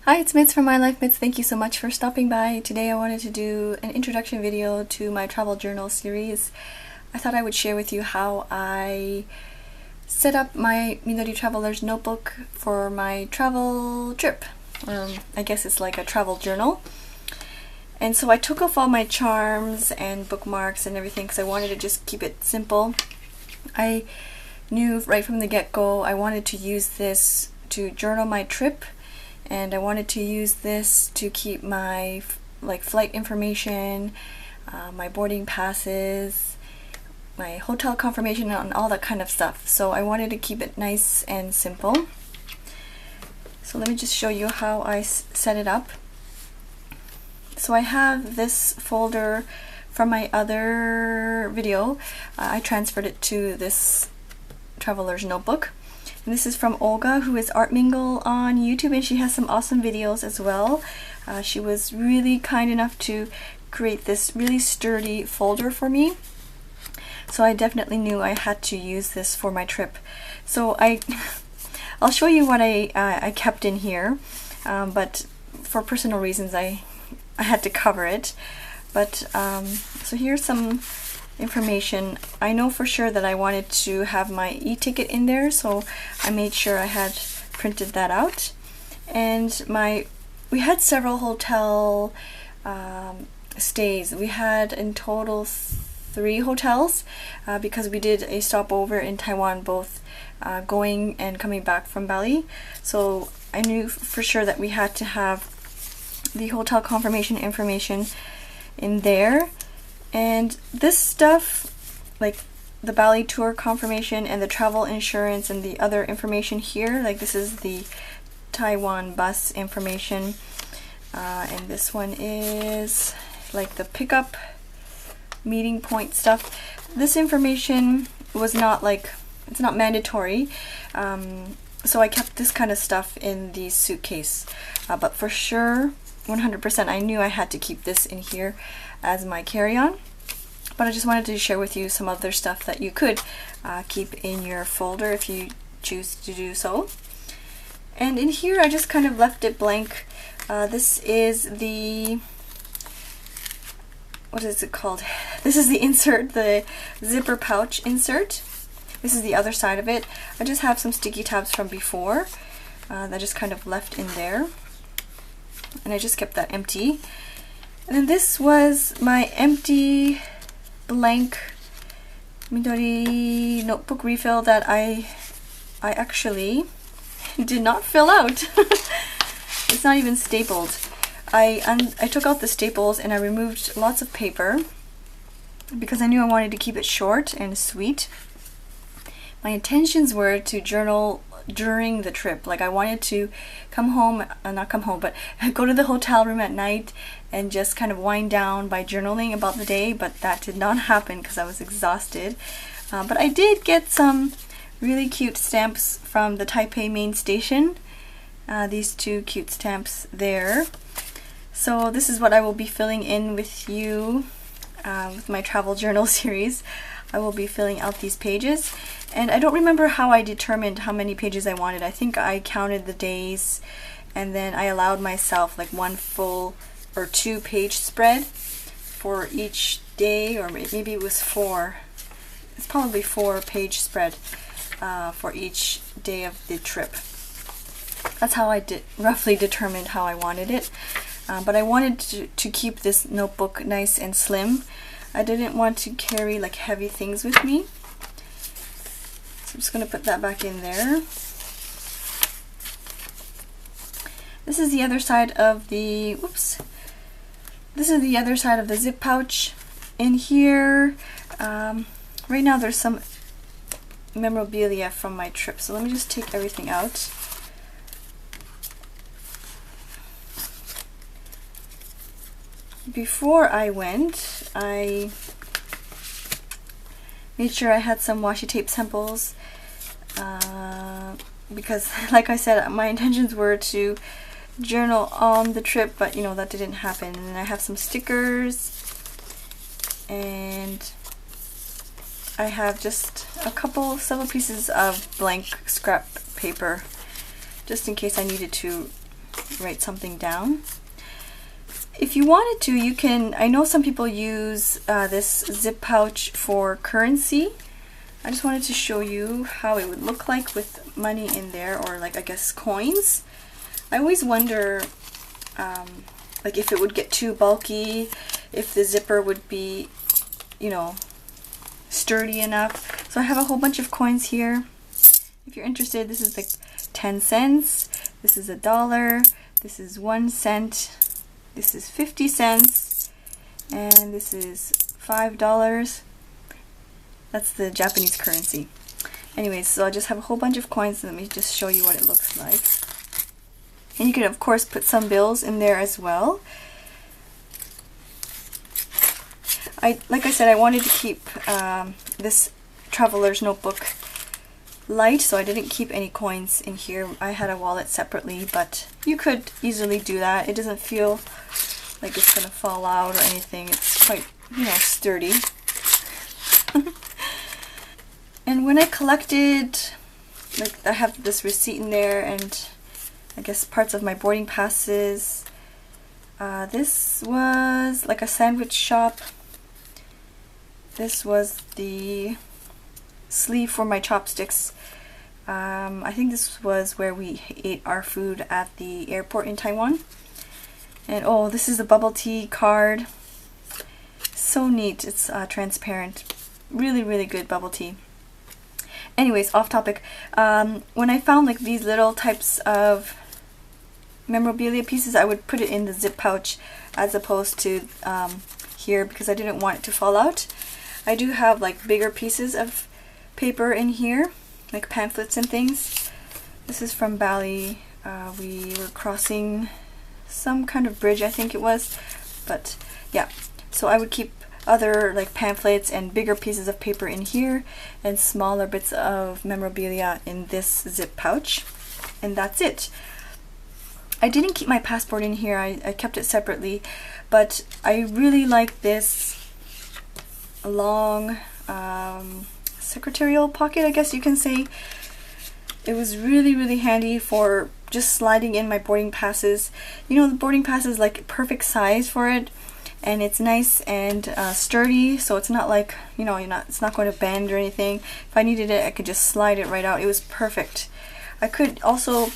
Hi, it's Mits from MyLifeMits. Thank you so much for stopping by. Today I wanted to do an introduction video to my travel journal series. I thought I would share with you how I set up my Midori Traveler's notebook for my travel trip. I guess it's like a travel journal. And so I took off all my charms and bookmarks and everything because I wanted to just keep it simple. I knew right from the get-go I wanted to use this to journal my trip. And I wanted to use this to keep my flight information, my boarding passes, my hotel confirmation, and all that kind of stuff. So I wanted to keep it nice and simple. So let me just show you how I set it up. So I have this folder from my other video. I transferred it to this traveler's notebook. And this is from Olga, who is Art Mingle on YouTube, and she has some awesome videos as well. She was really kind enough to create this really sturdy folder for me. So I definitely knew I had to use this for my trip. So I'll show you what I kept in here, but for personal reasons I had to cover it. But so here's some information. I know for sure that I wanted to have my e-ticket in there, so I made sure I had printed that out. And we had several hotel stays. We had in total 3 hotels because we did a stopover in Taiwan, both going and coming back from Bali. So I knew for sure that we had to have the hotel confirmation information in there. And this stuff, like the Bali tour confirmation and the travel insurance and the other information here, like this is the Taiwan bus information, and this one is like the pickup meeting point stuff. This information was not it's not mandatory, so I kept this kind of stuff in the suitcase, but for sure 100% I knew I had to keep this in here as my carry-on. But I just wanted to share with you some other stuff that you could keep in your folder if you choose to do so. And in here I just kind of left it blank. This is the, what is it called? This is the insert, the zipper pouch insert. This is the other side of it. I just have some sticky tabs from before that I just kind of left in there. And I just kept that empty. And then this was my empty blank Midori notebook refill that I actually did not fill out. It's not even stapled. I took out the staples and I removed lots of paper because I knew I wanted to keep it short and sweet. My intentions were to journal during the trip. Like I wanted to come home, not come home, but go to the hotel room at night and just kind of wind down by journaling about the day, but that did not happen because I was exhausted. But I did get some really cute stamps from the Taipei main station. These 2 cute stamps there. So this is what I will be filling in with you with my travel journal series. I will be filling out these pages. And I don't remember how I determined how many pages I wanted. I think I counted the days and then I allowed myself like 1 full or 2 page spread for each day, or maybe it was 4. It's probably 4 page spread for each day of the trip. That's how I roughly determined how I wanted it. But I wanted to keep this notebook nice and slim. I didn't want to carry like heavy things with me. So I'm just going to put that back in there. This is the other side of the, this is the other side of the zip pouch. In here, right now there's some memorabilia from my trip. So let me just take everything out. Before I went, I made sure I had some washi tape samples because, like I said, my intentions were to journal on the trip, but you know, that didn't happen. And I have some stickers, and I have just several pieces of blank scrap paper just in case I needed to write something down. If you wanted to, you can, I know some people use this zip pouch for currency. I just wanted to show you how it would look like with money in there, or like, I guess, coins. I always wonder like if it would get too bulky, if the zipper would be, you know, sturdy enough. So I have a whole bunch of coins here. If you're interested, this is like 10 cents, this is $1, this is 1 cent, this is 50 cents, and this is $5. That's the Japanese currency. Anyways, so I just have a whole bunch of coins. Let me just show you what it looks like. And you can, of course, put some bills in there as well. Like I said, I wanted to keep this traveler's notebook light, so I didn't keep any coins in here. I had a wallet separately, but you could easily do that. It doesn't feel like it's gonna fall out or anything. It's quite, you know, sturdy. And when I collected, like, I have this receipt in there, and I guess parts of my boarding passes. This was like a sandwich shop. This was the sleeve for my chopsticks. I think this was where we ate our food at the airport in Taiwan. And oh, this is a bubble tea card. So neat. It's transparent. Really, really good bubble tea. Anyways, off topic. When I found like these little types of memorabilia pieces, I would put it in the zip pouch as opposed to here, because I didn't want it to fall out. I do have like bigger pieces of paper in here, like pamphlets and things. This is from Bali. We were crossing some kind of bridge, I think it was, but yeah. So I would keep other like pamphlets and bigger pieces of paper in here, and smaller bits of memorabilia in this zip pouch, and that's it. I didn't keep my passport in here. I kept it separately, but I really like this long secretarial pocket, I guess you can say. It was really, really handy for just sliding in my boarding passes. You know, the boarding pass is like perfect size for it, and it's nice and sturdy, so it's not like, you know, it's not going to bend or anything. If I needed it, I could just slide it right out. It was perfect. I could also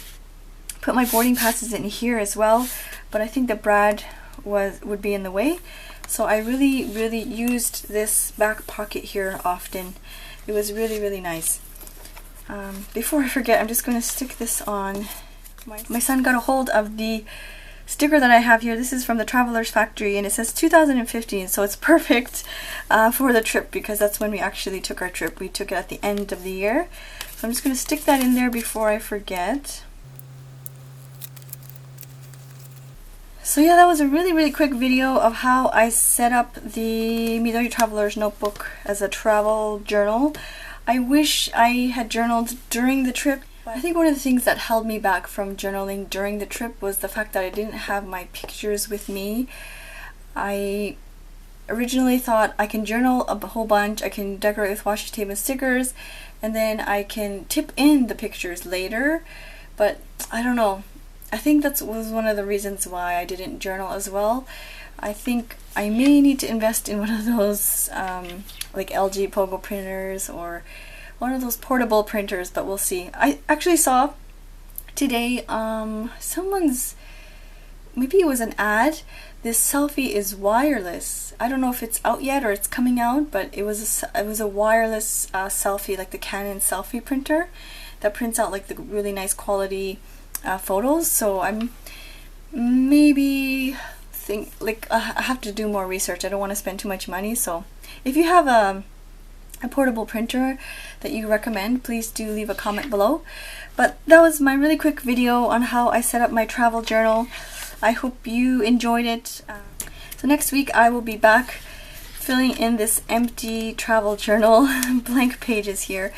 put my boarding passes in here as well, but I think the brad would be in the way. So I really, really used this back pocket here often. It was really, really nice. Before I forget, I'm just going to stick this on. My son got a hold of the sticker that I have here. This is from the Traveler's Factory, and it says 2015, so it's perfect for the trip, because that's when we actually took our trip. We took it at the end of the year. So I'm just going to stick that in there before I forget. So yeah, that was a really, really quick video of how I set up the Midori Traveler's Notebook as a travel journal. I wish I had journaled during the trip. I think one of the things that held me back from journaling during the trip was the fact that I didn't have my pictures with me. I originally thought I can journal a whole bunch, I can decorate with washi tape and stickers, and then I can tip in the pictures later, but I don't know. I think that was one of the reasons why I didn't journal as well. I think I may need to invest in one of those like LG Pogo printers, or one of those portable printers, but we'll see. I actually saw today someone's, maybe it was an ad, this selfie is wireless. I don't know if it's out yet or it's coming out, but it was a wireless selfie, like the Canon selfie printer that prints out like the really nice quality photos. So I'm maybe I have to do more research. I don't want to spend too much money. So if you have a portable printer that you recommend, please do leave a comment below. But that was my really quick video on how I set up my travel journal. I hope you enjoyed it. So next week I will be back filling in this empty travel journal, blank pages here,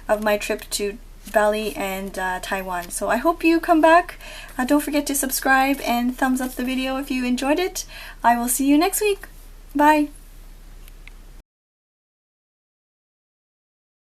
of my trip to Bali and Taiwan. So I hope you come back. Don't forget to subscribe and thumbs up the video if you enjoyed it. I will see you next week. Bye!